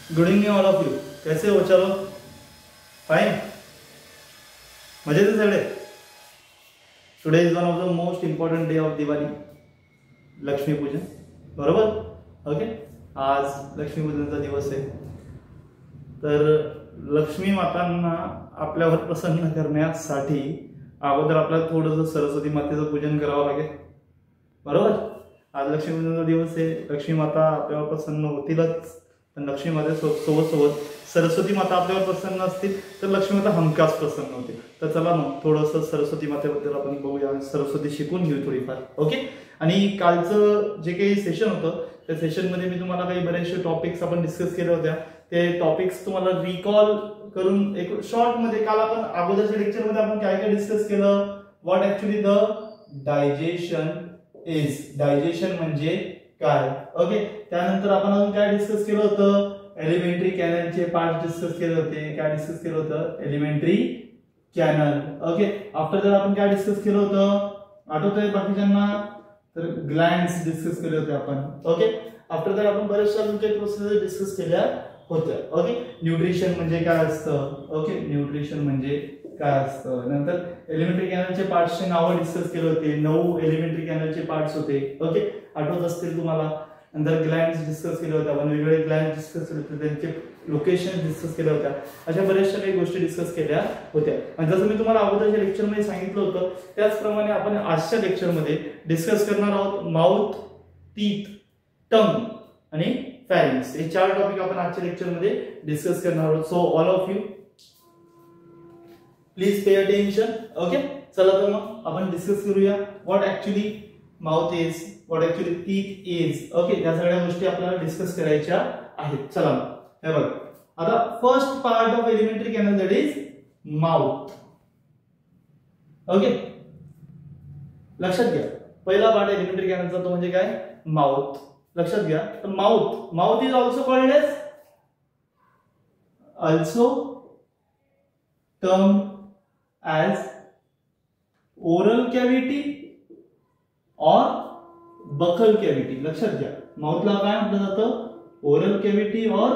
Good evening all of you, कैसे हो? चलो फाइन, मजेत आहे सगळे. Today is one of the most important day of Diwali, Lakshmipujan. बरोबर? ओके, आज लक्ष्मीपूजनचा दिवस आहे. तर लक्ष्मी मातांना आपल्यावर प्रसन्न करण्यासाठी अगोदर आपल्याला थोडंसं सरस्वती मातेचं पूजन करावं लागेल. बरोबर? आज लक्ष्मीपूजनचा दिवस आहे. लक्ष्मी माता आपल्यावर प्रसन्न होतीलच, पण लक्ष्मी माता सोबत सोबत सरस्वती माता आपल्यावर प्रसन्न असतील तर लक्ष्मी माता हमखास प्रसन्न होते. तर चला मग थोडंसं सरस्वती मातेबद्दल आपण बघूया, सरस्वती शिकून घेऊ थोडीफार. ओके. आणि कालचं जे काही सेशन होतं त्या सेशनमध्ये मी तुम्हाला काही बरेचसे टॉपिक्स आपण डिस्कस केले होत्या. ते टॉपिक्स तुम्हाला रिकॉल करून एक शॉर्ट मध्ये, काल आपण अगोदरच्या लेक्चरमध्ये आपण काय काय डिस्कस केलं. What actually the digestion is, digestion म्हणजे काय. ओके. त्यानंतर आपण अजून काय डिस्कस केलं होतं, एलिमेंटरी कॅनलचे पार्ट डिस्कस केले होते. काय डिस्कस केलं होतं, elementary canal. Okay. After that आपण काय डिस्कस केलं होतं, आठवतंय बाकीच्यांना? तर ग्लँड्स डिस्कस केले होते आपण. ओके. आफ्टर दॅट आपण बरेचशा काही प्रोसेस डिस्कस केल्या होत्या. ओके. न्यूट्रिशन म्हणजे काय असतं. ओके, न्यूट्रिशन म्हणजे काय असतं. नंतर एलिमेंटरी कॅनलचे पार्ट्सचे नावं डिस्कस केले होते. 9 एलिमेंटरी कॅनलचे पार्ट्स होते. ओके, आठवत असतील तुम्हाला. नंतर ग्लँड्स डिस्कस केले होते आपण, वेगवेगळे ग्लँड डिस्कस केले होते, त्यांचे लोकेशन डिस्कस केल्या होत्या. अशा बऱ्याचशा काही गोष्टी डिस्कस केल्या होत्या. आणि जसं मी तुम्हाला अगोदरच्या लेक्चरमध्ये सांगितलं होतं त्याचप्रमाणे आपण आजच्या लेक्चरमध्ये डिस्कस करणार आहोत माउथ, टीथ, टंग आणि फॅरिंग्स. हे 4 टॉपिक आपण आजच्या लेक्चरमध्ये डिस्कस करणार आहोत. So all of you please pay attention. Okay. चला तर मग आपण डिस्कस करूया what actually mouth is, what actually teeth is. Okay, या सगळ्या गोष्टी आपल्याला डिस्कस करायच्या आहेत. चला हे बघा, आता first part of alimentary canal that is mouth. Okay, लक्षात घ्या. पहिला पार्ट एलिमेंटरी कॅनलचा तो म्हणजे काय, माउथ. लक्षात घ्या. तर mouth is also called as termed as oral cavity or buccal cavity. लक्षात घ्या, माउथला काय म्हटलं जातं, ओरल कॅव्हिटी और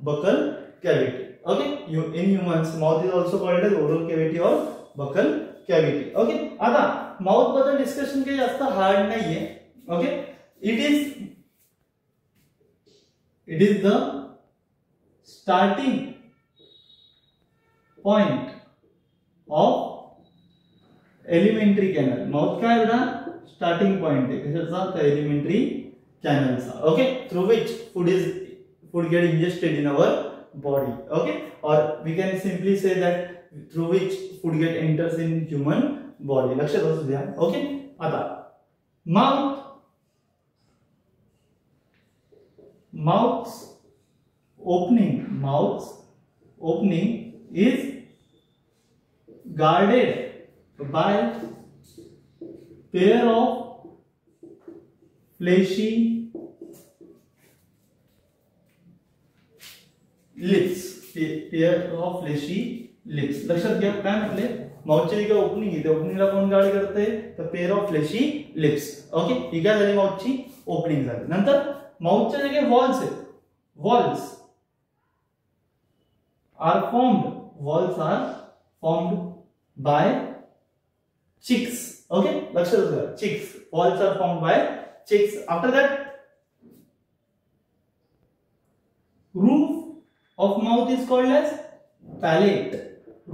buccal cavity. Okay. In humans mouth is also called as oral cavity और बकल कॅव्हिटी. ओके. आता माउथ बद्दल डिस्कशन काही जास्त हार्ड नाहीये. Okay. It is the starting point of alimentary canal. Mouth काय बेटा, स्टार्टिंग पॉइंट आहे कशाचा, तर एलिमेंटरी कॅनलचा. Okay. Through which food get ingested in our body. Okay. और we can simply say that through which food gate enters in human body. लक्षात असू द्या. ओके. आता mouths opening is guarded by pair of fleshy lips. लक्षात घ्या, काय म्हटले, माउथची जी opening आहे त्या ओपनिंगला कोण गार्ड करते, तर pair of fleshy lips. Okay. ही काय झाली, माउथची ओपनिंग झाली. नंतर माउथच्या जे काही वॉल्स आहेत, walls are formed by cheeks. Okay, लक्षात असू द्या, cheeks. Walls are formed by cheeks. After that, roof of mouth is called as palate.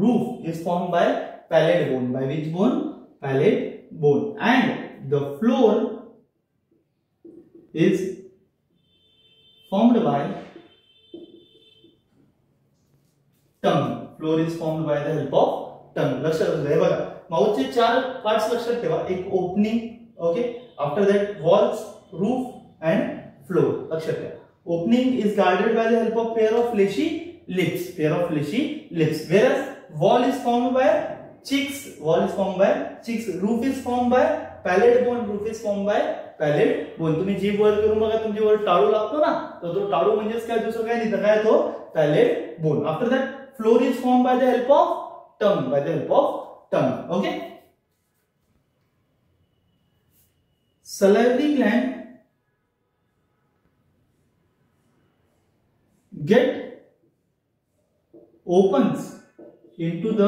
Roof is formed by palate bone. By which bone? Palate bone. And the floor is formed by tongue. Floor is formed by the help of tongue. लक्षात असू द्या. बघा, माउथचे 4 parts लक्षात ठेवा. एक opening, okay, after that walls, roof and floor. लक्षात ठेवा. Opening is guarded by the help of pair of fleshy lips. whereas wall is formed by cheeks. Roof is formed by palate bone. तुम्ही जीभ वर करून बघा, तुमची वर टाळू लागतो ना, तर तो टाळू म्हणजेच काय, दुसरं काय नाही तर काय, तो palate bone. After that floor is formed by the help of tongue. Okay. Salivary gate opens into the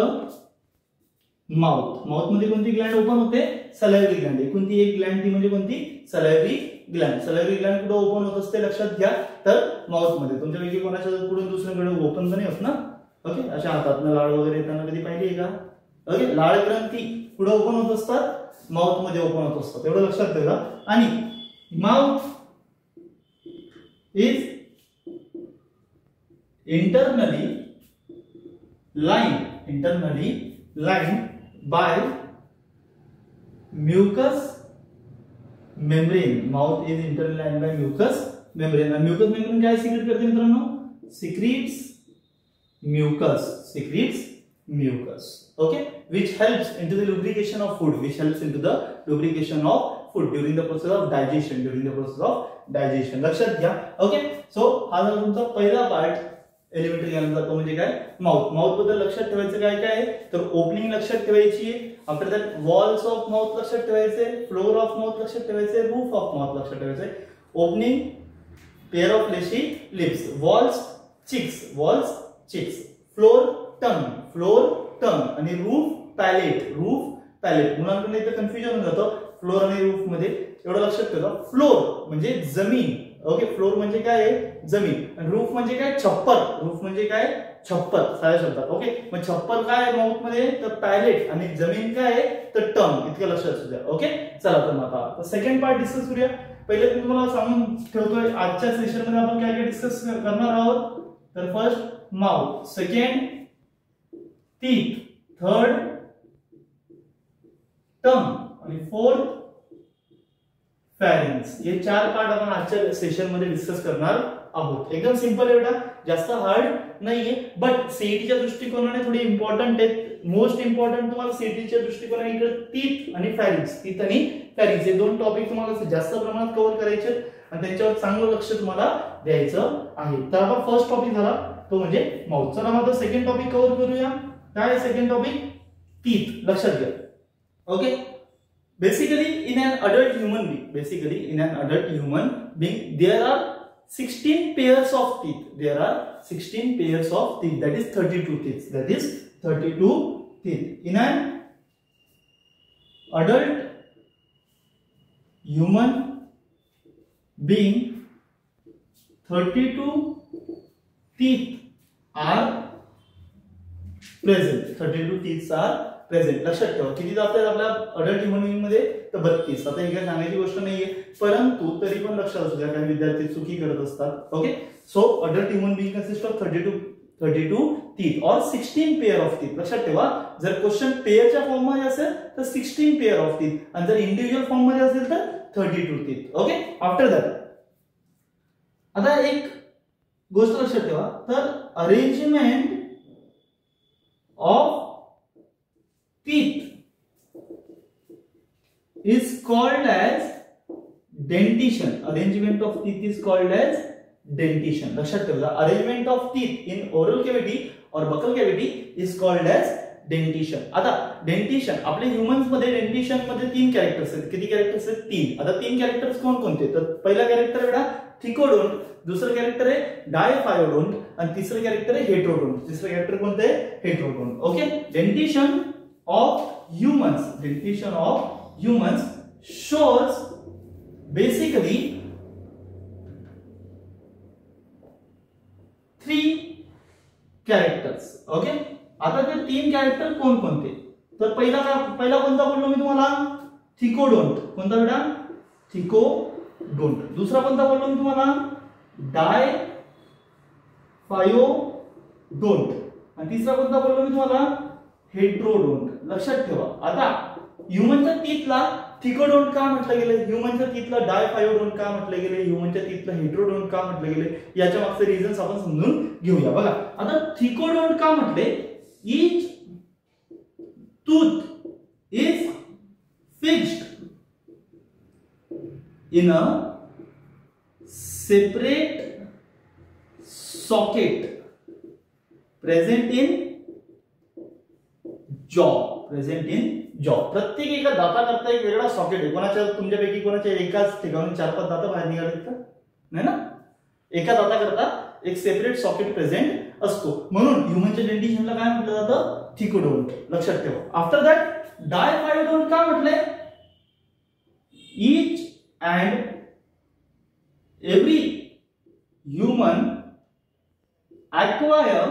mouth. Mouth मध्ये कोणती ग्लँड ओपन होते? Salivary gland. कोणती एक ग्लँड ती म्हणजे कोणती? Salivary gland. सलायव्हरी ग्लँड कुठे ओपन होत असते लक्षात घ्या, तर माउथ मध्ये. तुमच्यापैकी कोणाच्या पुढून दुसऱ्याकडे ओपन तर नाही होत ना? ओके, अशा हातातनं लाळ वगैरे येताना कधी पाहिली आहे का? ओके, लाळ ग्रंथी कुठे ओपन होत असतात? माउथ मध्ये ओपन होत असतात, एवढं लक्षात ठेवा. आणि mouth is internally lined by mucous membrane. Mouth is internally lined by mucous membrane. And mucous membrane काय सिक्रेट करते मित्रांनो? secretes mucus. Okay, which helps into the lubrication of food. During the process of digestion. लक्षात घ्या. Okay, so हा झाला तुमचा पहिला part elementary गॅनचा, तो म्हणजे काय? माउथ. माउथ बद्दल लक्षात ठेवायचं काय काय आहे? तर ओपनिंग लक्षात ठेवायची आहे. After that walls of mouth लक्षात ठेवायचे, फ्लोर ऑफ माउथ लक्षात ठेवायचे, रूफ ऑफ माउथ लक्षात ठेवायचे. Opening pair of fleshy lips, walls cheeks, floor tongue आणि रूफ पॅलेट. मुलांकडून इथं कन्फ्युजन होऊन जातं फ्लोर आणि रूफ मध्ये, एवढं लक्षात ठेवा. फ्लोर म्हणजे जमीन. ओके, फ्लोर म्हणजे काय आहे? जमीन. आणि रूफ म्हणजे काय? छप्पर. साध्या शब्दात. ओके, मग छप्पर काय आहे माउथ मध्ये? तर पॅलेट. आणि जमीन काय आहे? तर टंग. इतकं लक्षात असू द्या. ओके, चला तर मग आता सेकंड पार्ट डिस्कस करूया. पहिले मी तुम्हाला सांगून ठेवतोय आजच्या सेशन मध्ये आपण काय काय डिस्कस करणार आहोत. तर first mouth, second teeth, third tongue आणि फोर्थ फॅरिंग्स. हे 4 पार्ट आपण आजच्या सेशन मध्ये डिस्कस करणार आहोत. एकदम सिंपल आहे बेटा, जास्त हार्ड नाहीये, बट सीईटीच्या दृष्टिकोनाने थोडी इम्पॉर्टंट आहेत. मोस्ट इम्पॉर्टंट तुम्हाला सीईटीच्या दृष्टिकोनाने इकडे टीथ आणि फॅरिंग्स हे 2 टॉपिक तुम्हाला जास्त प्रमाणात कव्हर करायचे आणि त्यांच्यावर चांगलं लक्ष तुम्हाला द्यायचं आहे. तर आपण फर्स्ट टॉपिक झाला तो म्हणजे माउथ. चला मग सेकंड टॉपिक कव्हर करूया. काय सेकंड टॉपिक? टीथ. लक्षात घ्या. Okay, basically in an adult human being there are 16 pairs of teeth. That is 32 teeth. In an adult human being 32 teeth are present. लक्षात ठेवा. किती दात आहेत आपल्या अडल्ट ह्युमन बिंग मध्ये? तर 32. आता ही काय सांगायची गोष्ट नाहीये, परंतु तरी पण लक्षात असू द्या, काही विद्यार्थी चुकी करत असतात. Okay, so adult human being consist of 32 teeth और 16 पेअर ऑफ टीथ. लक्षात ठेवा, जर क्वेश्चन पेअरच्या फॉर्म मध्ये असेल तर 16 पेअर ऑफ टीथ आणि जर इंडिव्हिज्युअल फॉर्म मध्ये असेल तर 32 टीथ. ओके, आफ्टर दॅट आता एक गोष्ट लक्षात ठेवा, तर arrangement of teeth is called as dentition. Arrangement of teeth is called as dentition. लक्षात ठेवा, arrangement of teeth in oral cavity or buccal cavity is called as dentition. आता dentition आपल्या ह्यूमन्स मध्ये डेंटिशन मध्ये 3 कॅरेक्टर्स आहेत. किती characters आहेत? 3. आता 3 कॅरेक्टर्स कोणते? तर पहिला कॅरेक्टर आहे थिकोडोंट, दुसरं कॅरेक्टर आहे डायफायोडोंट आणि तिसरं कॅरेक्टर आहे हेट्रोडोंट. तिसरं कॅरेक्टर कोणतं आहे? Heterodont. Okay, dentition of humans shows basically 3 characters. Okay, आता ते 3 कॅरेक्टर कोणते? तर पहिला कोणता बोललो मी तुम्हाला? थिकोडोंट. कोणता बेटा? थिकोडोंट. दुसरा कोणता बोललो मी तुम्हाला? डायफायोडोंट. आणि तिसरा कोणता बोललो मी तुम्हाला? हेट्रोडोंट. लक्षात ठेवा, आता ह्युमनच्या टीथला थिकोडोंट का म्हटलं गेलं? ह्युमनच्या टीथला डायफायोडोंट का म्हटलं गेलं? ह्युमनच्या टीथला हेट्रोडोंट का म्हटलं गेलं? याच्या मागचे रिझन्स आपण समजून घेऊया. बघा, आता थिकोडोंट का म्हटले? Each tooth is fixed in a separate socket present in जॉ. प्रत्येक एका दाताकरता एक वेगळा सॉकेट आहे. कोणाच्या तुमच्यापैकी कोणाच्या एकाच ठिकाणी 4-5 दात बाहेर निघालेत का? नाही ना? एका दाताकरता एक सेपरेट सॉकेट प्रेझेंट असतो. म्हणून ह्युमनच्या डेंटिशनला काय म्हटलं जातं? थिकोडोंट. लक्षात ठेवा. आफ्टर दॅट डायफायोडोंट का म्हटलंय? Each and every human acquire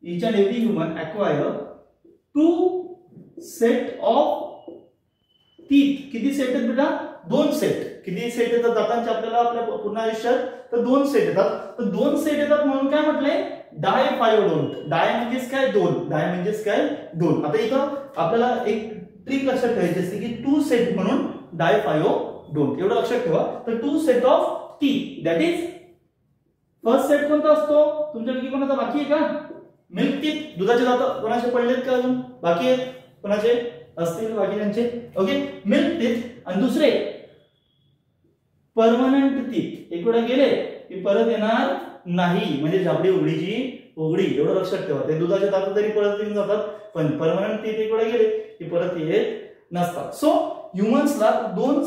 each and every human acquire 2 set of teeth. किती सेट आहेत बेटा? 2 सेट. किती सेट येतात दातांचे आपल्याला आपल्या पूर्ण आयुष्यात? तर 2 सेट येतात. तर 2 सेट येतात म्हणून काय म्हटलंय? डायफायोडोंट. डाय म्हणजेच काय? 2. डाय म्हणजेच काय? 2. आता इथं आपल्याला एक ट्रिक लक्षात ठेवायची असते की 2 सेट म्हणून डायफायोडोंट. एवढं लक्षात ठेवा. तर 2 set of teeth, that is first set कोणता असतो? तुमच्यापैकी कोणाचा बाकी आहे का? Milk teeth. दुधाचे दात कोणाचे पडलेत का अजून? बाकी आहेत? कोणाचे असतील बाकीच्यांचे? Okay, milk teeth. आणि दुसरे परमनंट टीथ. एक वेळा गेले की परत येणार नाही, म्हणजे झापडी उघडीची उघडी. एवढं लक्षात ठेवा. ते दुधाचे दात तरी परत येऊन जातात, पण परमनंट टीथ एक वेळा गेले की परत येत नसतात. सो ह्युमन्सला 2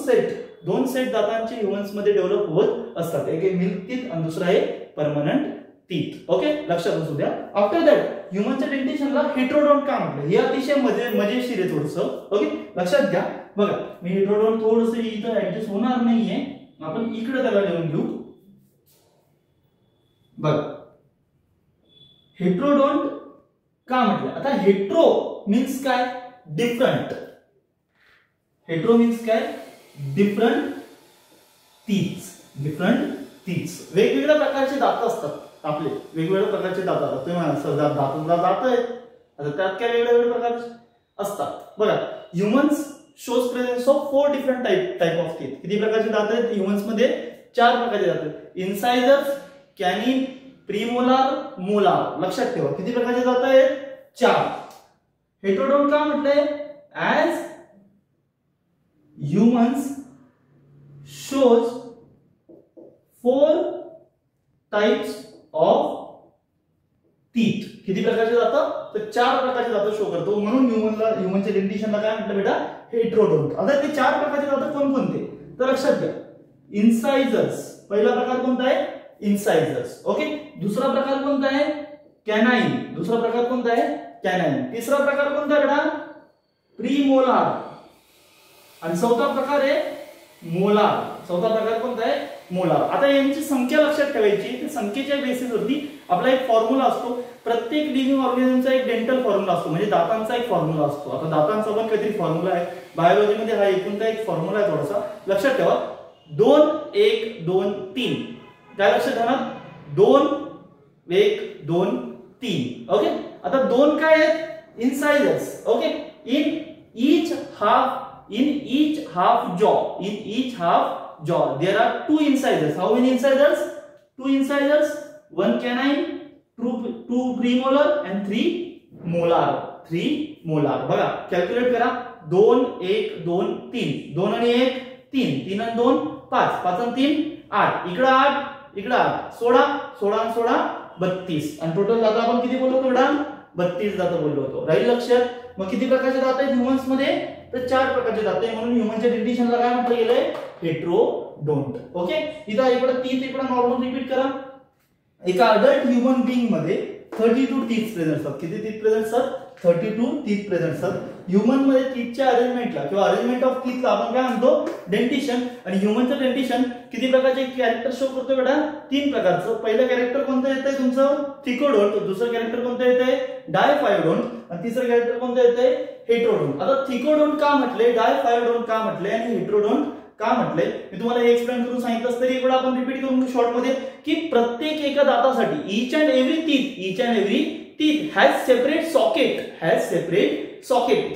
सेट दातांचे ह्युमन्स मध्ये डेव्हलप होत असतात. एक आहे मिल्क टीथ आणि दुसरा आहे परमनंट टीथ. ओके, लक्षात असू द्या. आफ्टर दॅट ह्युमनच्या डेंटिशनला हेट्रोडोंट का म्हटलं? हे अतिशय मजेशीर आहे थोडंसं. ओके, लक्षात घ्या. बघा, मी हेट्रोडोंट थोडंसं इथं ऍडजस्ट होणार नाहीये, आपण इकडे त्याला लिहून घेऊ. बघा, हेट्रोडोंट का म्हटलं? आता हेट्रो मीन्स काय? डिफरंट. हेट्रो मीन्स काय? Different teeths. Different teeths. वेगवेगळ्या प्रकारचे दात असतात आपले. वेगवेगळ्या प्रकारचे दात असतात. तुम्ही दातांना दात आहेत, आता त्यात काय वेगवेगळ्या प्रकारचे असतात. बघा, humans shows presence of 4 different type of teeth. किती प्रकारचे दात आहेत ह्युमन्स मध्ये? 4 प्रकारचे दात आहेत. इन्सायझर्स, कॅनिन, प्रीमोलार, मोलार. लक्षात ठेवा. किती प्रकारचे दात आहेत? 4. हेट्रोडोंट का म्हटलंय? As humans shows 4 types of teeth. किती प्रकारचे दात? तर 4 प्रकारचे दात शो करतो. म्हणून ह्युमनच्या डेंटिशनला काय म्हटलं बेटा? हेट्रोडोंट. आता ते 4 प्रकारचे दात कोणकोणते? तर लक्षात घ्या. इन्सायझर्स. पहिला प्रकार कोणता आहे? इन्सायझर्स. ओके, दुसरा प्रकार कोणता आहे? कॅनाइन. दुसरा प्रकार कोणता आहे? कॅनाइन. तिसरा प्रकार कोणता आहे बेटा? प्रीमोलार. आणि चौथा प्रकार आहे मोलार. चौथा प्रकार कोणता आहे? मोलार. आता यांची संख्या लक्षात ठेवायची. त्या संख्येच्या बेसिसवरती आपला एक फॉर्म्युला असतो. प्रत्येक लिव्हिंग ऑर्गॅनिझमचा एक डेंटल फॉर्म्युला असतो, म्हणजे दातांचा एक फॉर्म्युला असतो. आता दातांचा पण काहीतरी फॉर्म्युला आहे. बायोलॉजीमध्ये हा एकूणचा एक फॉर्म्युला आहे. थोडासा लक्षात ठेवा. 2 1 2 3. काय लक्षात ठेवा? 2 1 2 3. ओके, आता 2 काय आहेत? Incisors. Okay, in each half jaw there are 2 incisors. How many incisors? 2 incisors, 1 canine, 2 premolar and 3 molar. 3 molar. बघा, कॅल्क्युलेट करा. 2 1 2 3. 2 आणि 1 3. 3 आणि 2 5. 5 आणि 3 8. इकडे 8 इकडे 8. 16 16 आणि 16 32. आणि टोटल दात आपण किती बोललो बेटा? 32 दात बोललो होतो. राहील लक्षात? मग किती प्रकारचे दात आहेत ह्युमन्स मध्ये? तर 4 प्रकारचे दात आहे. म्हणून ह्युमनच्या डेंटिशनला काय म्हटलं गेलंय? हेट्रोडोंट. ओके, इथं इकडे टीथ इकडे नॉर्मल रिपीट करा. एका अडल्ट ह्युमन बीइंग मध्ये 32 टीथ प्रेझेंट असतात. किती टीथ प्रेझेंट असतात? 32 टीथ प्रेझेंट असतात. ह्युमन मध्ये टीथच्या अरेंजमेंटला किंवा अरेंजमेंट ऑफ टीथला आपण काय म्हणतो? डेंटिशन. आणि ह्युमनचं डेंटिशन किती प्रकारचे कॅरेक्टर शो करतो बेटा? 3 प्रकारचं. पहिलं कॅरेक्टर कोणतं येतंय तुमचं? थिकोडोंट. दुसरं कॅरेक्टर कोणतं येतंय? डायफायोडोंट. आणि तिसरं कॅरेक्टर कोणतं येतंय? हेट्रोडोंट. आता थिकोडोंट का म्हटले? डायफायोडोंट का म्हटले? आणि हेट्रोडोंट का म्हटले? मी तुम्हाला हे एक्सप्लेन करून सांगितलं तरी एक वेळा आपण रिपीट करून शॉर्ट मध्ये की प्रत्येक एका दातासाठी each and every teeth has separate socket.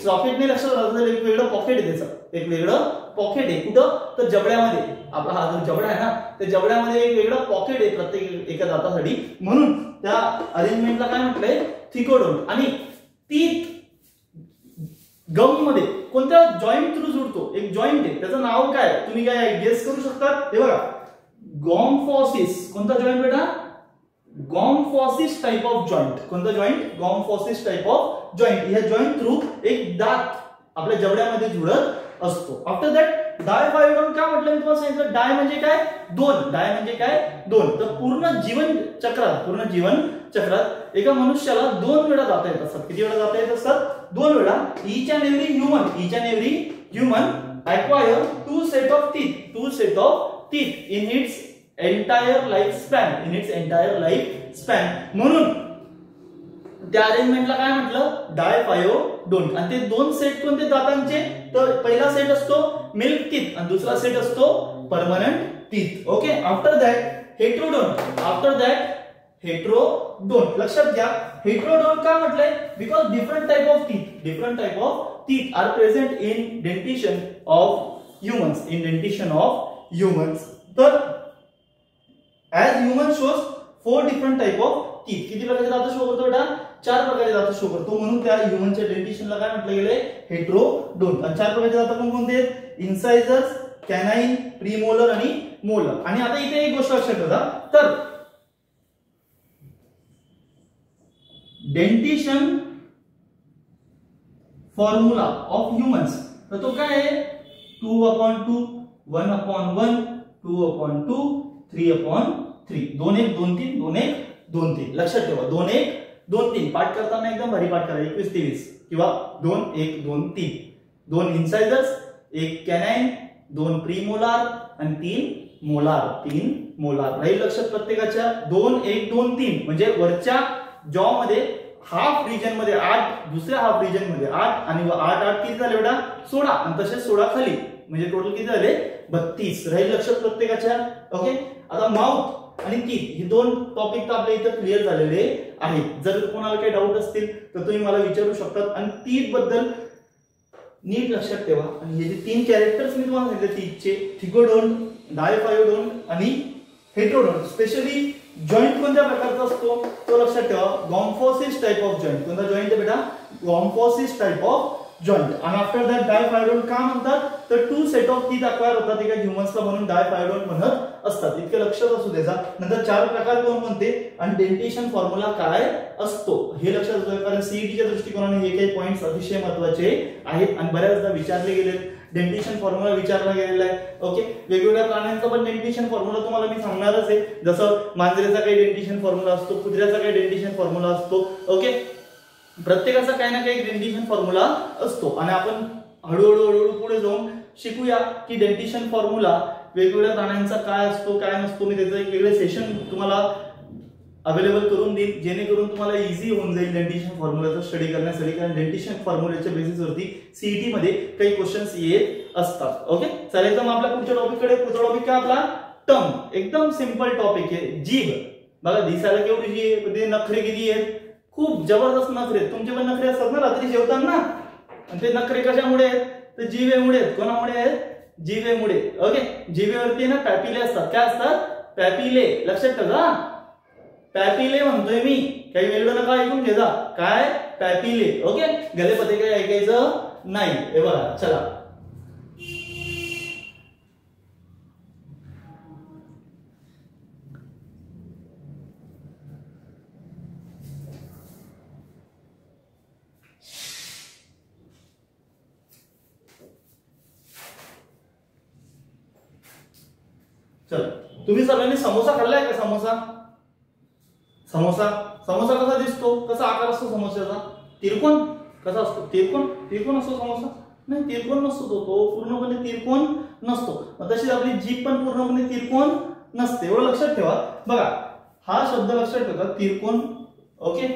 सॉकेटने लक्षात राहतं. एक वेगळं पॉकेट आहे त्याचं. एक वेगळं पॉकेट आहे. कुठं? तर जबड्यामध्ये. आपला हा जो जबडा आहे ना, त्या जबड्यामध्ये एक वेगळं पॉकेट आहे प्रत्येक एका दातासाठी. म्हणून त्या अरेंजमेंटला काय म्हटलंय? थिकोडोंट. आणि टीथ गम मध्ये कोणत्या जॉईंट थ्रू जुडतो? एक जॉईंट आहे, त्याचं नाव काय? तुम्ही काय गेस करू शकता? हे बघा, गॉम्फॉसिस. कोणता जॉईंट बेटा? Gomphosis type of joint. कोणता joint? Gomphosis type of joint. या जॉईंट थ्रू एक दात आपल्या जबड्यामध्ये जुळत असतो. आफ्टर दॅट डायफायोडोन का म्हटलं मी तुम्हाला सांगितलं, डाय म्हणजे काय, दोन, डाय म्हणजे काय, दोन. तर पूर्ण जीवन चक्रात एका मनुष्याला 2 वेळा जाता येत असतात. किती वेळा जाता येत असतात, 2 वेळा. Each and every human acquire two set of teeth in its entire lifespan. म्हणून त्या अरेंजमेंटला काय म्हटलं, डायफायोडोन. आणि ते 2 सेट कोणते दातांचे, तर पहिला सेट असतो मिल्क टीथ आणि दुसरा सेट असतो permanent teeth. Okay. After that heterodont. लक्षात घ्या, हेट्रोडोन का म्हटलंय, because different type of teeth are present in dentition of humans. तर as human shows 4 different type of teeth. किती प्रकारचे दात शो करतो बेटा, 4 प्रकारचे दात शो करतो. म्हणून त्या ह्युमनच्या डेंटिशनला काय म्हटलं गेलंय, हेट्रोडोन. आणि 4 प्रकारचे दात कोणते आहेत, इन्सायझर्स, कॅनाइन, प्रीमोलर आणि मोलर. आणि आता इथे एक गोष्ट लक्षात ठेवा, तर डेंटिशन फॉर्म्युला ऑफ ह्युमन्स, तर तो काय आहे, 2/2, 1/1, 2/2, 3/3, 2-1, 2-3, 2-1, 2-3. लक्षात ठेवा, 2-1, 2-3 पाठ करताना एकदम भारी पाठ करा. 21-23 किंवा 2-1, 2-3. 2 इन्सायझर्स, 1 कॅनाइन, 2 प्रीमोलार आणि 3 मोलार. राहील लक्षात प्रत्येकाच्या. 2-1, 2-3 म्हणजे वरच्या जॉ मध्ये हाफ रिजन मध्ये 8, दुसऱ्या हाफ रिजन मध्ये 8 आणि 8 किती झाले बेटा, 16. आणि तसेच 16 खाली, म्हणजे टोटल किती झाले, 32. राहील लक्षात प्रत्येकाच्या. ओके. आता माउथ आणि टीथ हे 2 टॉपिक तर आपल्या इथं क्लिअर झालेले आहेत. जर कोणाला काही डाऊट असतील तर तुम्ही मला विचारू शकतात. आणि टीथ बद्दल नीट लक्षात ठेवा. आणि हे जे 3 कॅरेक्टर्स मी तुम्हाला सांगितले टीथचे, थिगोडोन, डायफायोडोन आणि हेट्रोडोन. स्पेशली जॉइंट कोणत्या प्रकारचा असतो तो लक्षात ठेवा, गॉम्फोसिस टाइप ऑफ जॉइंट. कोणता जॉइंट आहे बेटा, गॉम्फोसिस टाइप ऑफ जॉइंट. आणि आफ्टर दॅट डायफायोडोन का म्हणतात, तर 2 सेट ऑफ टीथ अक्वायर होतात एका ह्युमन्सला, म्हणून डायफायोडोन म्हणत असतात. इतके लक्षात असू द्यायचा. नंतर 4 प्रकार कोणते आणि डेंटिशन फॉर्म्युला काय असतो हे लक्षात असू. कारण सीईटीच्या दृष्टिकोनाने हे काही पॉइंट्स अतिशय महत्त्वाचे आहेत आणि बऱ्याचदा विचारले गेले. डेंटिशन फॉर्म्युला विचारला गेलेला आहे. ओके. वेगवेगळ्या प्राण्यांचा पण डेंटिशन फॉर्म्युला तुम्हाला मी सांगणारच आहे. जसं मांजरेचा काही डेंटिशन फॉर्म्युला असतो, कुत्र्याचा काही डेंटिशन फॉर्म्युला असतो. ओके. प्रत्येकाचा काही ना काही डेंटिशन फॉर्म्युला असतो. आणि आपण हळूहळू पुढे जाऊन शिकूया की डेंटिशन फॉर्म्युला वेगवेगळ्या प्राण्यांचा काय असतो काय नसतो. मी त्याचं एक वेगळं सेशन तुम्हाला अवेलेबल करून देईल, जेणेकरून तुम्हाला इझी होऊन जाईल डेंटिशन फॉर्म्युलाचा स्टडी करण्यासाठी. कारण डेंटिशन फॉर्म्युलाच्या बेसिसवरती सीईटी मध्ये काही क्वेश्चन्स येत असतात. ओके. चालेल. तर मग आपल्या पुढच्या टॉपिककडे. पुढचा टॉपिक काय आपला, टंग. एकदम सिंपल टॉपिक आहे. जीभ बघा, दिसायला केवढी जी आहे, नखरे किती आहेत, खूप जबरदस्त नखरे आहेत. तुमचे पण नखरे असतात ना रात्री जेवताना, आणि ते नखरे कशामुळे आहेत, तर जिभेमुळे आहेत. कोणामुळे आहेत, जिभेमुळे. ओके. जिभेवरती ना पॅपिले असतात. काय असतात, पॅपिले. लक्षात ठेवा, पॅपिले म्हणतोय मी, काही वेगळं नका ऐकून घे जा. काय, पॅपिले. ओके. गलेपते काही ऐकायचं नाही. हे बघा, चला. चल, तुम्ही सगळ्यांनी समोसा खाल्लाय का, समोसा कसा दिसतो, कसा आकार असतो समोस्याचा, तिरकोन कसा असतो, तिरकोन असतो समोसा, नाही तिरकोन नसतो तो पूर्णपणे तिरकोन नसतो. मग तशीच आपली जीभ पण पूर्णपणे तिरकोन नसते. एवढं लक्षात ठेवा. बघा, हा शब्द लक्षात ठेवा, तिरकोन. ओके.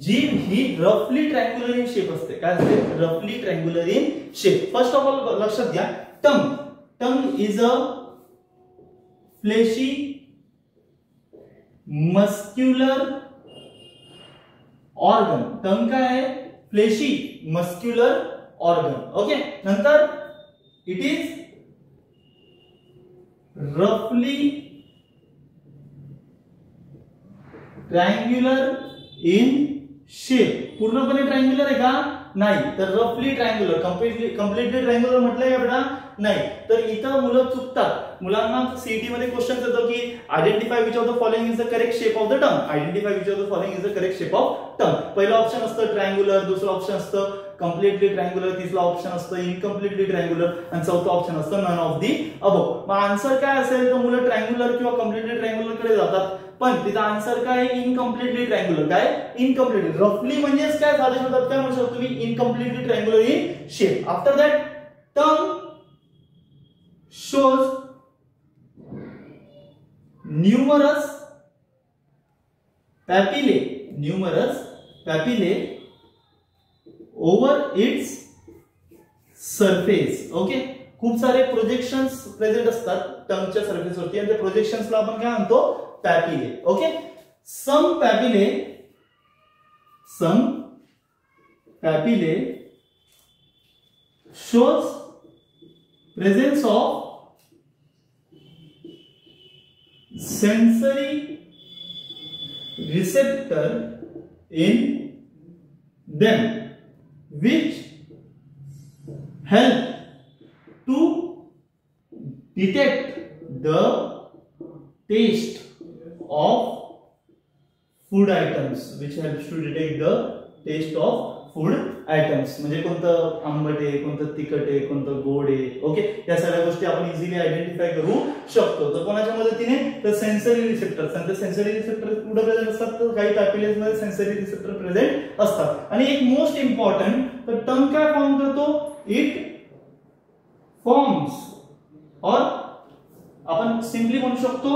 जीभ ही रफली ट्रँग्युलर इन शेप असते. काय असते, रफली triangular in shape. First of all लक्षात घ्या, tongue is a fleshy muscular organ. Tongue काय आहे, फ्लेशी मस्क्युलर ऑर्गन. ओके. नंतर इट इज रफली ट्रायंग्युलर इन शेप. पूर्णपणे ट्रायंग्युलर आहे का, नाही. तर रफली ट्रायंग्युलर. कम्प्लिटली ट्रायंग्युलर म्हटलंय का बेटा, नाही. तर इथं मुलं चुकतात. मुलांना सीईटी मध्ये क्वेश्चन येतो की identify which of the following is the correct shape of the tongue. Identify which of the following is the correct shape of tongue. पहिला ऑप्शन असतं ट्रायंग्युलर, दुसरं ऑप्शन असतं कम्प्लिटली ट्रायंग्युलर, तिसरा ऑप्शन असतं इनकम्प्लिटली triangular आणि चौथा ऑप्शन असतं none of the above. मग आन्सर काय असेल तर मुलं ट्रायंग्युलर किंवा कम्प्लिटली ट्रायंग्युलर कडे जातात, पण तिचा आन्सर काय इनकम्प्लिटली ट्रायंग्युलर. काय इनकम्प्लिटली, रफली म्हणजेच काय साध्या शब्दात काय म्हणू शकतो तुम्ही incompletely triangular in shape. After that tongue shows numerous papillae over its surface. ओके, खूप सारे प्रोजेक्शन्स प्रेझेंट असतात टंगच्या सरफेस वरती आणि त्या प्रोजेक्शन्सला आपण काय म्हणतो papillae. Okay, some papillae shows presence of sensory receptor in them which help to detect the taste of food items, म्हणजे कोणतं आंबट आहे, कोणतं तिखट आहे, कोणतं गोड आहे. ओके, या सगळ्या गोष्टी आपण इझिली आयडेंटिफाय करू शकतो. तर कोणाच्या मदतीने तर सेन्सरी रिसेप्टर्स. आणि सेन्सरी रिसेप्टर कुठे प्रेझेंट असतात तर काही पॅपिलेज मध्ये सेन्सरी रिसेप्टर प्रेझेंट असतात. आणि एक मोस्ट इम्पॉर्टंट तर टंग काय फॉर्म करतो, इट फॉर्म्स और आपण सिंपली म्हणू शकतो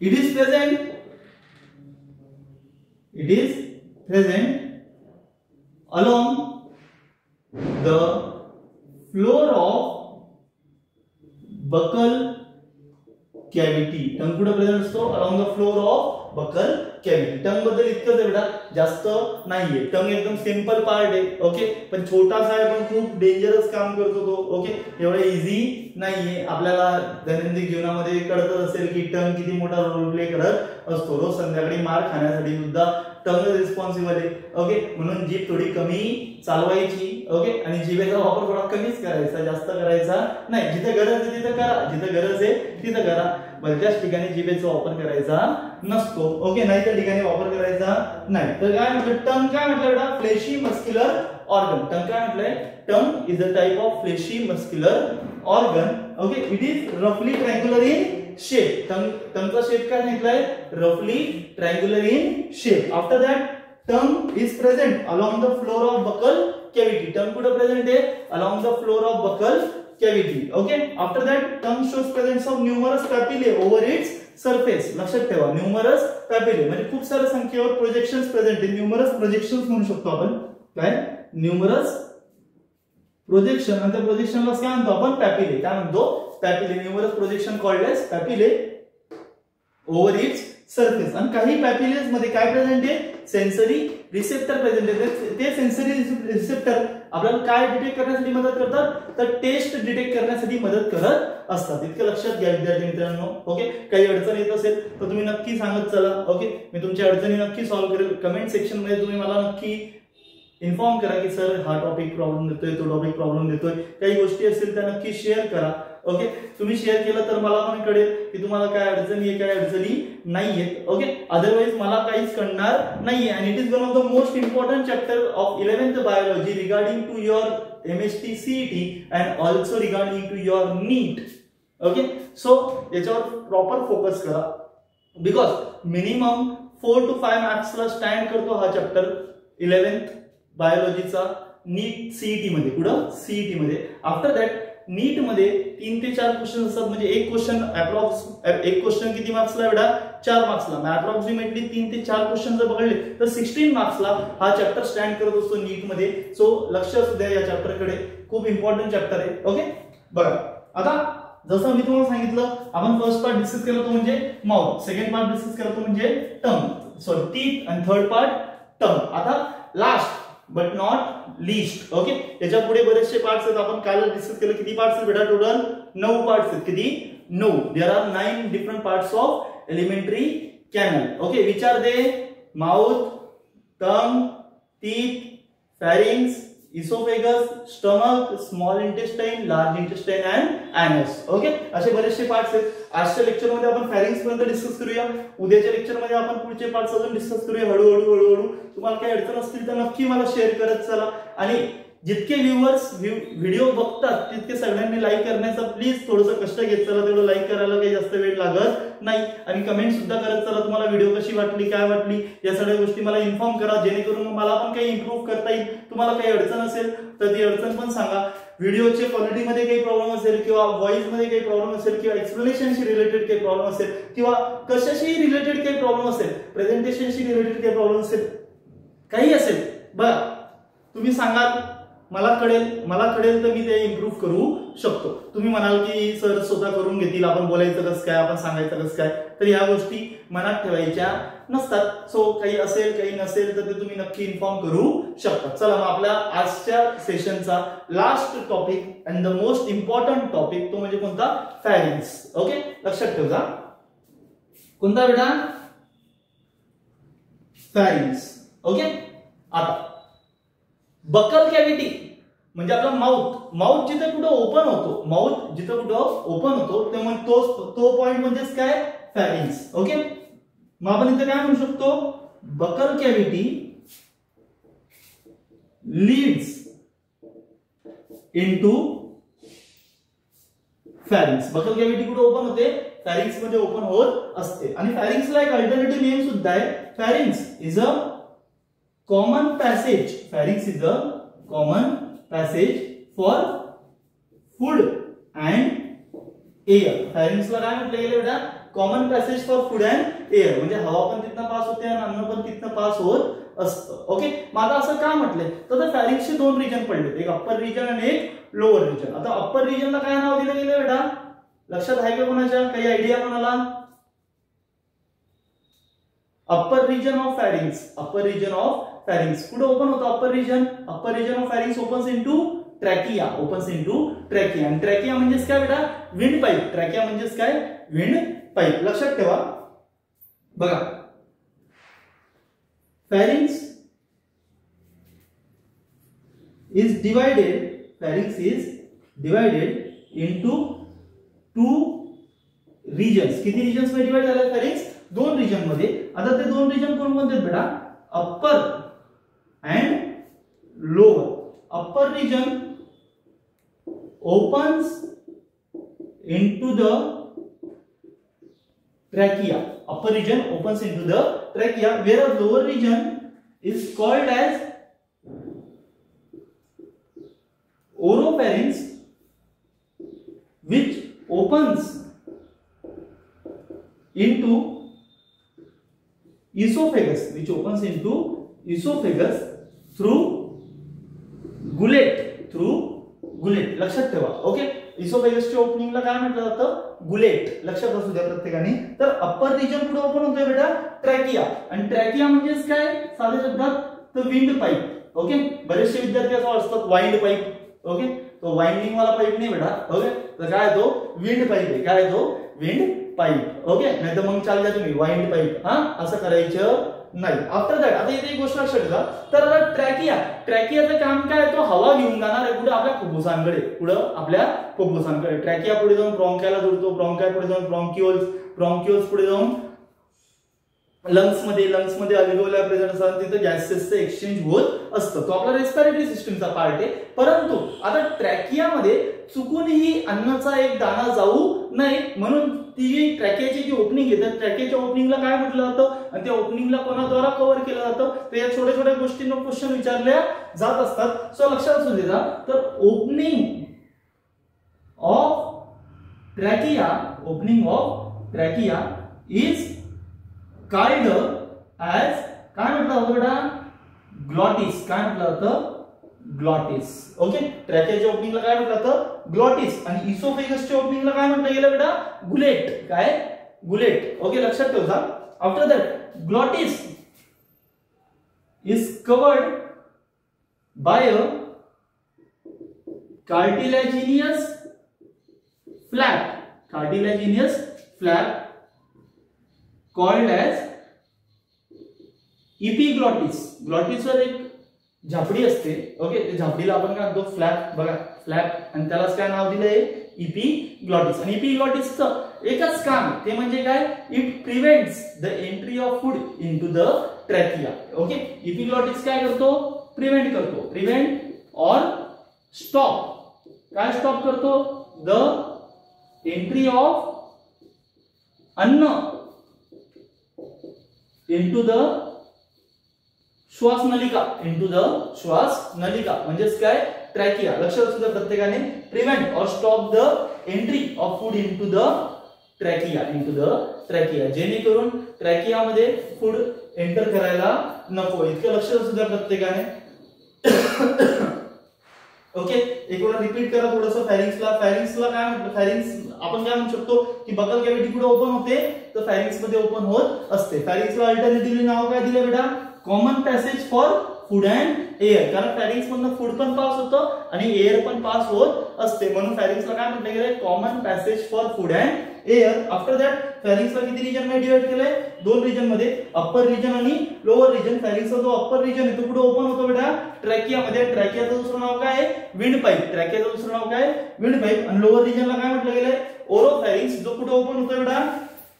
it is present along the floor of buccal cavity. टंग कुठे प्रेझेंट असतो, along the floor of buccal cavity. टंग बद्दल इतकंच आहे बेटा, जास्त नाहीये. टंग एकदम सिंपल पार्ट आहे. ओके, पण छोटासा आहे पण खूप डेंजरस काम करतो तो. ओके, एवढं इझी नाहीये. आपल्याला दैनंदिन जीवनामध्ये कळतच असेल की टंग किती मोठा रोल प्ले करत असतो. रोज संध्याकाळी मार खाण्यासाठी सुद्धा टंग रिस्पॉन्सिबल आहे. ओके, म्हणून जीभ थोडी कमी चालवायची. ओके, आणि जिभेचा वापर थोडा कमीच करायचा, जास्त करायचा नाही. जिथे गरज आहे तिथे करा, जिथे गरज आहे तिथे करा, बऱ्याच ठिकाणी जिभेचा वापर करायचा नसतो. ओके, नाही त्या ठिकाणी वापर करायचा नाही. तर काय म्हटलं टंग, काय म्हटलं बेटा फ्लेशी मस्क्युलर ऑर्गन. टंग काय म्हटलंय, tongue is a type of fleshy muscular organ. Okay, it is रफली ट्रायंग्युलर इन शेप. टंगचा शेप काय सांगितलाय, रफली triangular in shape. After that tongue is present along the floor of buccal cavity. Tongue कुठे present आहे, along the floor of buccal cavity. Okay, after that tongue shows presence of numerous papillae over its surface. लक्षात ठेवा, numerous papillae म्हणजे खूप साऱ्या संख्येवर projections present आहे. Numerous projections म्हणू शकतो आपण. काय, न्यूमरस प्रोजेक्शन. आणि त्या प्रोजेक्शनला काय म्हणतो आपण, पॅपिले. काय म्हणतो, papillae. Numerous projection called as papillae over its surface. आणि काही पॅपिलेज मध्ये काय प्रेझेंट आहे, सेन्सरी रिसेप्टर प्रेझेंट आहे. ते सेन्सरी रिसेप्टर आपल्याला काय डिटेक्ट करण्यासाठी मदत करतात, तर टेस्ट डिटेक्ट करण्यासाठी मदत करत असतात. इतकं लक्षात घ्या विद्यार्थी मित्रांनो. ओके, काही अडचण येत असेल तर तुम्ही नक्की सांगत चला. ओके, मी तुमच्या अडचणी नक्की सॉल्व्ह करेल. कमेंट सेक्शन मध्ये तुम्ही मला नक्की इन्फॉर्म करा की सर हा टॉपिक प्रॉब्लेम देतोय, तो टॉपिक प्रॉब्लेम देतोय. काही गोष्टी असतील त्या नक्की शेअर करा. ओके, तुम्ही शेअर केलं तर मला पण कळेल की तुम्हाला काय अडचणी आहे, काय अडचणी नाहीयेत. ओके, अदरवाइज मला काहीच कळणार नाहीये. आणि it is one of the most important chapter of 11th biology regarding to your MST CET and also regarding to your NEET. Okay, so याच्यावर प्रॉपर फोकस करा, बिकॉज मिनिमम 4 to 5 मार्क्सला stand करतो हा चॅप्टर 11th बायोलॉजीचा नीट CET मध्ये. कुठं, CET मध्ये. After that नीट मध्ये 3 ते 4 क्वेश्चन असतात. म्हणजे एक क्वेश्चन किती मार्क्सला बेटा, 4 मार्क्सला. अप्रॉक्सिमेटली 3 ते 4 क्वेश्चन जर बघितले तर 16 मार्क्सला हा चॅप्टर स्टँड करत असतो नीट मध्ये. सो लक्ष असू द्या या चॅप्टरकडे, खूप इम्पॉर्टंट चॅप्टर आहे. ओके, बघा आता जसं मी तुम्हाला सांगितलं, आपण फर्स्ट पार्ट डिस्कस केला तो म्हणजे माउथ, सेकंड पार्ट डिस्कस केला तो म्हणजे टंग, सॉरी टीथ, आणि थर्ड पार्ट टंग. आता last but not least. Okay, त्याच्या पुढे बरेचसे पार्ट्स आहेत. आपण काल डिस्कस केलं, किती पार्ट्स आहेत बेटा, टोटल 9 पार्ट्स आहेत. किती, 9. There are 9 different parts of alimentary canal. Okay, which are they, mouth, tongue, teeth, pharynx, oesophagus, stomach, small intestine, large intestine and anus. Okay, असे बरेचसे पार्ट्स आहेत. आजच्या लेक्चर मध्ये आपण फॅरिंग्स पर्यंत डिस्कस करूया. उद्याच्या लेक्चर मध्ये आपण पुढचे पार्ट्स अजून डिस्कस करूया हळूहळू. तुम्हाला काही अडचण असतील तर नक्की मला शेअर करत चला. आणि जितके व्ह्यूअर्स व्हिडिओ बघतात तितके सगळ्यांनी लाईक करण्याचा प्लीज थोडंसं कष्ट घेत चला. तेवढं लाईक करायला काही जास्त वेळ लागत नाही. आणि कमेंट सुद्धा करत चला, तुम्हाला व्हिडिओ कशी वाटली, काय वाटली, या सगळ्या गोष्टी मला इन्फॉर्म करा, जेणेकरून मला पण काही इम्प्रूव्ह करता येईल. तुम्हाला काही अडचण असेल तर ती अडचण पण सांगा. व्हिडिओच्या क्वालिटीमध्ये काही प्रॉब्लेम असेल किंवा व्हॉइस मध्ये काही प्रॉब्लेम असेल किंवा एक्सप्लेनेशनशी रिलेटेड काही प्रॉब्लेम असेल किंवा कशाशी रिलेटेड काही प्रॉब्लेम असेल, प्रेझेंटेशनशी रिलेटेड काही प्रॉब्लेम असेल, काही असेल बघा, तुम्ही सांगाल, मला कळेल तर मी ते इम्प्रूव्ह करू शकतो. तुम्ही म्हणाल की सर स्वतः करून घेतील, आपण बोलायचं कसं काय, आपण सांगायचं कसं काय, तर या गोष्टी मनात ठेवायच्या नसतात. सो काही असेल काही नसेल तर ते तुम्ही नक्की इन्फॉर्म करू शकता. चला मग आपल्या आजच्या सेशनचा last topic and the most important topic तो म्हणजे कोणता, फॅरिंग्स. ओके, लक्षात ठेवा. कोणता बेटा, फॅरिंग्स. ओके, आता बकल कॅव्हिटी म्हणजे आपला माउथ जिथे कुठं ओपन होतो, माउथ जिथे कुठं ओपन होतो तेव्हा तो पॉइंट म्हणजेच काय, फॅरिंग्स. ओके, मग आपण इथे काय म्हणू शकतो, buccal cavity leads into pharynx. Buccal cavity कुठे ओपन होते, फॅरिंग्स मध्ये ओपन होत असते. आणि फॅरिंग्सला एक अल्टरनेटिव्ह नेम सुद्धा आहे. Pharynx is a common passage. Pharynx is a common passage for food and air. Pharynx ला काय म्हटलं गेलं बेटा, common passage for food and air, म्हणजे हवा पण तिथनं पास होते आणि अन्न पण तिथनं पास होत असतं. ओके, मग आता असं का म्हटलंय, तर फॅरिंक्सचे दोन रिजन पडले, एक अप्पर रिजन आणि एक लोअर रिजन. आता अप्पर रिजनला काय नाव दिलं गेलं बेटा, लक्षात आहे का कोणाच्या, काही आयडिया कोणाला? Upper region of pharynx, upper region of pharynx कुठे ओपन होतो, upper region of pharynx opens into trachea, opens into trachea. आणि ट्रॅकिया म्हणजेच काय बेटा, विंड पाईप. ट्रॅकिया म्हणजेच काय, विंड पाईप. लक्षात ठेवा. बघा, pharynx is divided into two regions. किती रिजन्स मध्ये डिवाइड झाले फॅरिंग्स, दोन रिजन मध्ये. आता ते दोन रिजन कोणते बेटा, upper and lower. Upper region opens into the trachea. Upper region opens into the trachea, whereas lower region is called as oropharynx, which opens into esophagus, through gullet. लक्षात ठेवा. Okay, इसोफेगसच्या ओपनिंगला काय म्हटलं जातं, गुलेट. लक्षात असू द्या प्रत्येकाने. तर अप्पर रिजन कुठे ओपन होतोय बेटा, ट्रॅकिया. आणि ट्रॅकिया म्हणजेच काय, साध्या शब्दात तर विंड पाईप. ओके, बरेचसे विद्यार्थी असं असतात वाइंड पाईप. ओके, तो वाइंडिंग वाला पाईप नाही बेटा. ओके, तर काय तो विंड पाईप आहे. काय तो विंड पाईप. ओके, नाही तर मग चाल द्या तुम्ही वाइंड पाईप, हा असं करायचं नाही. आफ्टर दॅट आता इथे एक गोष्ट लक्षात ठेवा. तर आता ट्रॅकियाचं काम काय, तो हवा घेऊन जाणार आहे कुठे, आपल्या फुफ्फुसांकडे. पुढं आपल्या फुफ्फुसांकडे. ट्रॅकिया पुढे जाऊन ब्रॉन्कायला जोडतो, ब्रॉन्काय पुढे जाऊन ब्रॉन्क्युल्स पुढे जाऊन लंग्स मध्ये अल्व्हेओलाय प्रेझेंट असतात, तिथे गॅसेसचं एक्सचेंज होत असतं. तो आपला रेस्पिरेटरी सिस्टमचा पार्ट आहे. परंतु आता ट्रॅकियामध्ये चुकूनही अन्नाचा एक दाणा जाऊ नये म्हणून ती ट्रॅकियाची जी ओपनिंग आहे, त्या ट्रॅकियाच्या ओपनिंगला काय म्हटलं जातं आणि त्या ओपनिंगला कोणाद्वारा कव्हर केलं जातं, तर या छोट्या गोष्टींवर क्वेश्चन विचारल्या जात असतात. सो लक्षात असू द्या. तर opening of trachea is called as, काय म्हटलं जातं बेटा, ग्लॉटिस. काय म्हटलं जातं, ग्लॉटिस. ओके, ट्रॅकियाच्या ओपनिंगला काय म्हटलं जातं, ग्लॉटिस. आणि इसोफेगसच्या ओपनिंगला काय म्हटलं गेलं बेटा, गुलेट. काय, गुलेट. ओके, लक्षात ठेवा. After that glottis is covered by a cartilaginous flap called as epiglottis. ग्लॉटिसवर एक झापडी असते, ओके, ते झापडीला आपण काय म्हणतो, फ्लॅप, बघा फ्लॅप, आणि त्यालाच काय नाव दिलंय, इपिग्लॉटिस. आणि इपिग्लॉटिसचं एकच काम आहे, ते म्हणजे काय, it prevents the entry of food into the trachea. Okay, epiglottis काय करतो, प्रिव्हेंट करतो, प्रिव्हेंट ऑर स्टॉप, काय स्टॉप करतो, द एंट्री ऑफ अन्न इनटू द श्वास नलिका, इनटू द श्वास नलिका म्हणजेच काय, ट्रॅकिया. लक्षात असू द्या प्रत्येकाने, प्रिव्हेंट और stop the entry of food into the trachea, into the trachea, जेणेकरून ट्रॅकिया मध्ये फूड एंटर करायला नको, इतकं लक्षात असू द्या प्रत्येकाने. ओके, एक वेळा रिपीट करा थोडंसं. फॅरिंग्सला काय म्हटलं, फॅरिंग्स आपण काय म्हणू शकतो की बकल कॅव्हिटी कुठे ओपन होते, तर फॅरिंग्स मध्ये ओपन होत असते. फॅरिंग्सला अल्टरनेटिव्हली नाव काय दिले बेटा, common passage for food and air, कारण फॅरिंग्स मधून फूड पण पास होतं आणि एअर पण पास होत असते, म्हणून फॅरिंग्सला काय म्हटलं गेलंय, common passage for food and air. After that फॅरिंग्सला किती रिजन मध्ये डिवाइड केलंय, 2 रिजन मध्ये, अप्पर रिजन आणि लोअर रिजन. फॅरिंग्सचा जो अप्पर रिजन आहे तो कुठे ओपन होतो बेटा, ट्रॅकिया मध्ये. ट्रॅकियाचं दुसरं नाव काय आहे, विंड पाईप, ट्रॅकियाचं दुसरं नाव काय, विंड पाईप. आणि लोअर रिजनला काय म्हटलं गेलंय, ओरोफॅरिंग्स, जो कुठे ओपन होतो बेटा,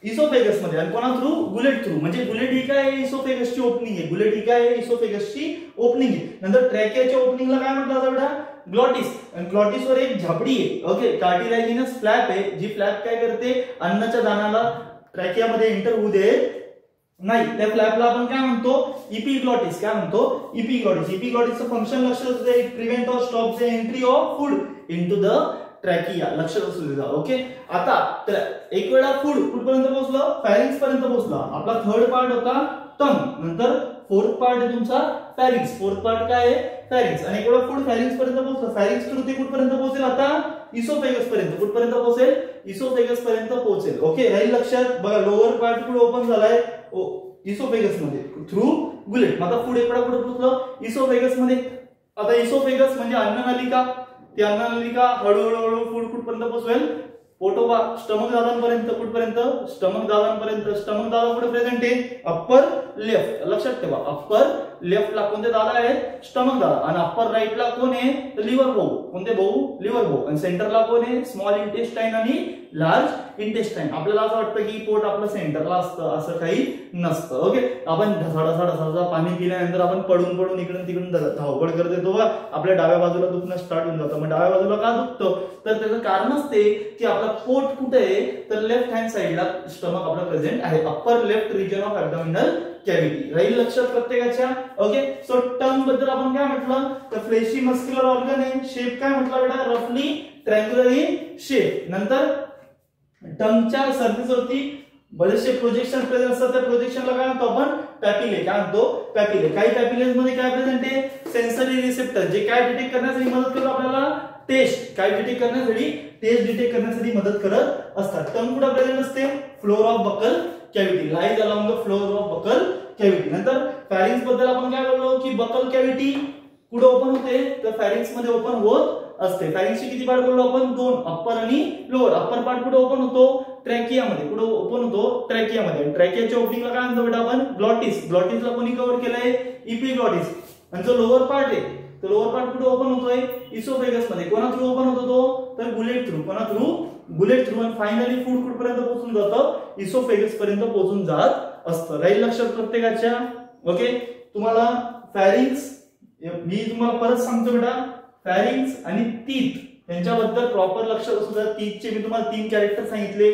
इसोफेगस मध्ये. आणि कोणा थ्रू, गुलेट थ्रू, म्हणजे गुलेट ही काय, इसोफेगसची ओपनिंग आहे, गुलेट ही काय, इसोफेगसची ओपनिंग आहे. नंतर ट्रॅकियाच्या ओपनिंगला काय म्हटलं जातं बेटा, ग्लॉटिस. आणि ग्लॉटिस वर एक झापडी आहे, ओके, कार्टिलॅजिनस फ्लॅप आहे, जी फ्लॅप काय करते, अन्नाच्या दाण्याला ट्रॅकियामध्ये एंटर होऊ देत नाही. त्या फ्लॅपला आपण काय म्हणतो, इपिग्लॉटिस, काय म्हणतो, इपिग्लॉटिस. इपिग्लॉटिसचं फंक्शन लक्षात असू द्या, प्रिव्हेंट और stop the entry of food into the trachea, लक्षात असू द्या. ओके, आता एक वेळा फूड कुठपर्यंत पोहोचलं, फॅरिंग्स पर्यंत पोहोचला. आपला थर्ड पार्ट होता टंग, नंतर फोर्थ पार्ट आहे तुमचा फॅरिंग्स. फोर्थ पार्ट काय आहे, फॅरिंग्स. आणि एक वेळा फूड फॅरिंग्स पर्यंत पोहोचलं, फॅरिंग्स थ्रू ते कुठपर्यंत पोहोचेल, आता इसोफेगस पर्यंत. कुठपर्यंत पोहोचेल, इसोफेगस पर्यंत पोहोचेल. ओके, राहील लक्षात. बघा लोअर पार्ट पुढे ओपन झालाय इसोफेगस मध्ये थ्रू गुलेट. मग आता फूड एक वेळा कुठे पोहोचलं, इसोफेगस मध्ये. आता इसोफेगस म्हणजे अन्ननलिका, ती अन्ननलिका हळूहळू फूड कुठपर्यंत पोहोचवेल, पोटोबा, स्टमक दादांपर्यंत. कुठपर्यंत, स्टमक दादांपर्यंत. स्टमक दादा कुठे प्रेझेंट आहे, अप्पर लेफ्ट, लक्षात ठेवा. अप्पर लेफ्टला कोणते दादा आहेत, स्टमक दादा. आणि अप्पर राईटला कोण आहे, तर लिव्हर भाऊ. कोणते भाऊ, लिव्हर भाऊ. आणि सेंटरला कोण आहे, स्मॉल इंटेस्टाईन आणि लार्ज इंटेस्टाईन. आपल्याला असं वाटतं की पोट आपलं सेंटरला असतं, असं काही नसतं. ओके, आपण ढसाढसा पाणी पिल्यानंतर आपण पडून इकडून तिकडून धावपळ करत येतो, आपल्या डाव्या बाजूला दुखणं स्टार्ट होऊन जातं. मग डाव्या बाजूला का दुखतं, तर त्याचं कारणच ते की आपला पोट कुठे आहे, तर लेफ्ट हँड साइडला स्टमक आपला प्रेझेंट आहे, upper left region of abdominal cavity. राहील लक्षात प्रत्येकाच्या. ओके, सो टंग बद्दल आपण काय म्हटलं, तर फ्लेशी मस्क्युलर ऑर्गन आहे. शेप काय म्हटलं बेटा, रफली ट्रँग्युलर इन शेप. नंतर टंगच्या सरफेसवरती बरेचसे प्रोजेक्शन प्रेझेंट असतात, त्या प्रोजेक्शनला काय म्हणतो आपण, पॅपिले. काय म्हणतो, पॅपिले. काही पॅपिलेज मध्ये काय प्रेझेंट आहे, सेन्सरी रिसेप्टर, जे काय डिटेक्ट करण्यासाठी मदत करतो आपल्याला, टेस्ट. काय डिटेक्ट करण्यासाठी, टेस्ट डिटेक्ट करण्यासाठी मदत करत असतात. टंग कुठे प्रेझेंट असते, floor of buccal cavity, lies along the floor of buccal cavity. नंतर फॅरिंग्स बद्दल आपण काय बोललो की बकल कॅव्हिटी कुठे ओपन होते, तर फॅरिंग्स मध्ये ओपन होत असते. फॅरिंग्सचे किती पार्ट बोललो आपण, 2, अप्पर आणि लोअर. अप्पर पार्ट कुठे ओपन होतो, ट्रॅकियामध्ये. कुठे ओपन होतो, ट्रॅकियामध्ये. ट्रॅकियाच्या ओपनिंगला काय म्हणतो बेटा आपण, ग्लॉटिस. ग्लॉटिसला कोणी कव्हर केलंय, इपिग्लॉटिस. आणि जो लोअर पार्ट आहे, तो लोअर पार्ट कुठे ओपन होतोय, इसोफेगस मध्ये. कोणा थ्रू ओपन होतो तो, तर गुलेट थ्रू. कोणा थ्रू, गुलेट थ्रू. आणि फायनली फूड कुठपर्यंत पोहोचून जातं, इसोफेगस पर्यंत पोहोचून जात असतं. राहील लक्षात प्रत्येकाच्या. ओके, तुम्हाला फॅरिंग्स, मी तुम्हाला परत सांगतो बेटा, फॅरिंग्स आणि टीथ यांच्याबद्दल प्रॉपर लक्षात असू द्या. टीथचे मी तुम्हाला 3 कॅरेक्टर सांगितले,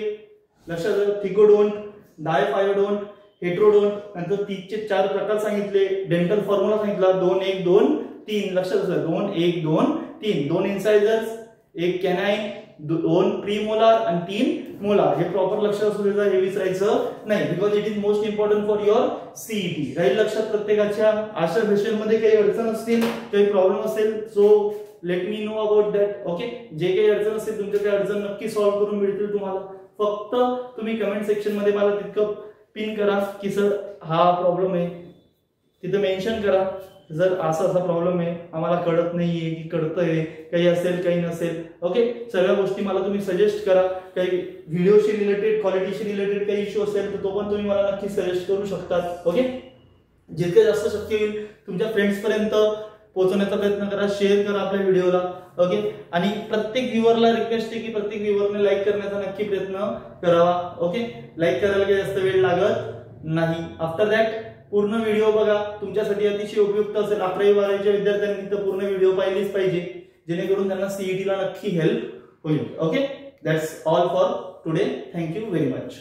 लक्षात. थिकोडोंट, डायफायोडोंट, हेट्रोडोंट. नंतर टीथचे 4 प्रकार सांगितले. डेंटल फॉर्म्युला सांगितला, 2 1 2 3. लक्षात असू द्या, 2 1 2 3. 2 इन्सायझर्स, 1 कॅनाइन, 2 प्रीमोलार आणि 3 मोलार. हे प्रॉपर लक्षात असू द्यायचं, हे विसरायचं नाही, because it is most important for your CET. राहील लक्षात प्रत्येकाच्या. अशा सेशन मध्ये काही अडचण असतील, काही प्रॉब्लेम असेल, so let me know about that. Okay, जे काही अडचण असेल तुमच्या काही अडचण नक्की सॉल्व्ह करून मिळतील तुम्हाला. फक्त तुम्ही कमेंट सेक्शन मध्ये मला तितकं पिन करा की सर हा प्रॉब्लेम आहे, तिथे मेन्शन करा. जर असा प्रॉब्लेम आहे, आम्हाला कळत नाहीये की कळतंय, काही असेल काही नसेल. ओके, सगळ्या गोष्टी मला तुम्ही सजेस्ट करा. काही व्हिडिओशी रिलेटेड, क्वालिटीशी रिलेटेड काही इश्यू असेल तर तो पण तुम्ही मला नक्की सजेस्ट करू शकता. ओके, जितके जास्त शक्य होईल तुमच्या फ्रेंड्स पर्यंत पोहोचवण्याचा प्रयत्न करा, शेअर करा आपल्या व्हिडिओला. ओके, आणि प्रत्येक व्ह्यूअरला रिक्वेस्ट आहे की प्रत्येक व्ह्यूअरने लाईक करण्याचा नक्की प्रयत्न करावा. ओके, लाईक करायला काही जास्त वेळ लागत नाही. आफ्टर दॅट पूर्ण व्हिडिओ बघा, तुमच्यासाठी अतिशय उपयुक्त असेल. 11वी-12वीच्या विद्यार्थ्यांनी तर पूर्ण व्हिडिओ पाहिलीच पाहिजे, जेणेकरून त्यांना सीईटीला नक्की हेल्प होईल. Okay, that's all for today. Thank you very much.